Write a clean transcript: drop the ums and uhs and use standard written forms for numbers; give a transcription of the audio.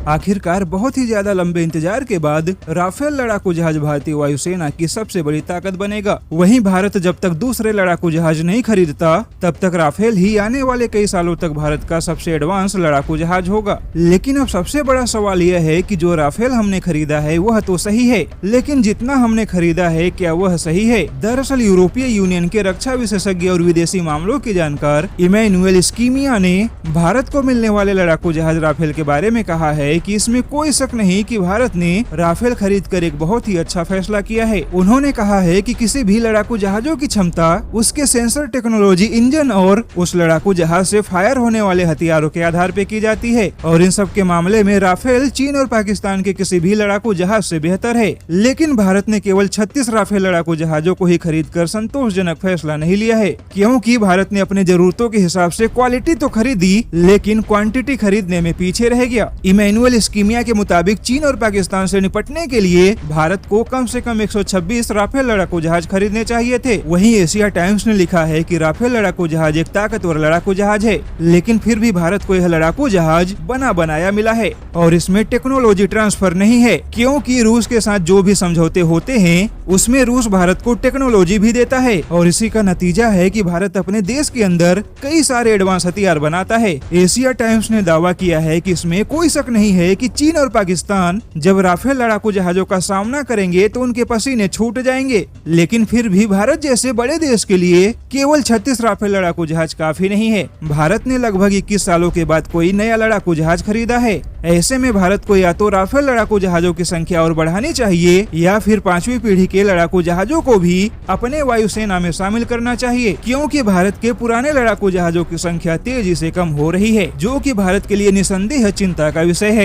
आखिरकार बहुत ही ज्यादा लंबे इंतजार के बाद राफेल लड़ाकू जहाज भारतीय वायुसेना की सबसे बड़ी ताकत बनेगा। वहीं भारत जब तक दूसरे लड़ाकू जहाज नहीं खरीदता तब तक राफेल ही आने वाले कई सालों तक भारत का सबसे एडवांस लड़ाकू जहाज होगा। लेकिन अब सबसे बड़ा सवाल यह है कि जो राफेल हमने खरीदा है वह तो सही है, लेकिन जितना हमने खरीदा है क्या वह सही है? दरअसल यूरोपीय यूनियन के रक्षा विशेषज्ञ और विदेशी मामलों के जानकार इमैनुएल स्कीमिया ने भारत को मिलने वाले लड़ाकू जहाज राफेल के बारे में कहा है कि इसमें कोई शक नहीं कि भारत ने राफेल खरीद कर एक बहुत ही अच्छा फैसला किया है। उन्होंने कहा है कि किसी भी लड़ाकू जहाजों की क्षमता उसके सेंसर टेक्नोलॉजी, इंजन और उस लड़ाकू जहाज से फायर होने वाले हथियारों के आधार पे की जाती है और इन सब के मामले में राफेल चीन और पाकिस्तान के किसी भी लड़ाकू जहाज से बेहतर है। लेकिन भारत ने केवल 36 राफेल लड़ाकू जहाजों को ही खरीद कर संतोषजनक फैसला नहीं लिया है, क्योंकि भारत ने अपने जरूरतों के हिसाब से क्वालिटी तो खरीदी लेकिन क्वांटिटी खरीदने में पीछे रह गया। इमैनुएल स्कीमिया के मुताबिक चीन और पाकिस्तान से निपटने के लिए भारत को कम से कम 126 राफेल लड़ाकू जहाज खरीदने चाहिए थे। वहीं एशिया टाइम्स ने लिखा है कि राफेल लड़ाकू जहाज एक ताकतवर लड़ाकू जहाज है, लेकिन फिर भी भारत को यह लड़ाकू जहाज बना बनाया मिला है और इसमें टेक्नोलॉजी ट्रांसफर नहीं है, क्योंकि रूस के साथ जो भी समझौते होते हैं उसमें रूस भारत को टेक्नोलॉजी भी देता है और इसी का नतीजा है कि भारत अपने देश के अंदर कई सारे एडवांस हथियार बनाता है। एशिया टाइम्स ने दावा किया है कि इसमें कोई शक नहीं है कि चीन और पाकिस्तान जब राफेल लड़ाकू जहाजों का सामना करेंगे तो उनके पसीने छूट जाएंगे, लेकिन फिर भी भारत जैसे बड़े देश के लिए केवल 36 राफेल लड़ाकू जहाज काफी नहीं है। भारत ने लगभग 21 सालों के बाद कोई नया लड़ाकू जहाज खरीदा है। ऐसे में भारत को या तो राफेल लड़ाकू जहाजों की संख्या और बढ़ानी चाहिए या फिर 5वीं पीढ़ी के लड़ाकू जहाजों को भी अपने वायुसेना में शामिल करना चाहिए, क्योंकि भारत के पुराने लड़ाकू जहाजों की संख्या तेजी से कम हो रही है, जो कि भारत के लिए निसंदेह चिंता का विषय है।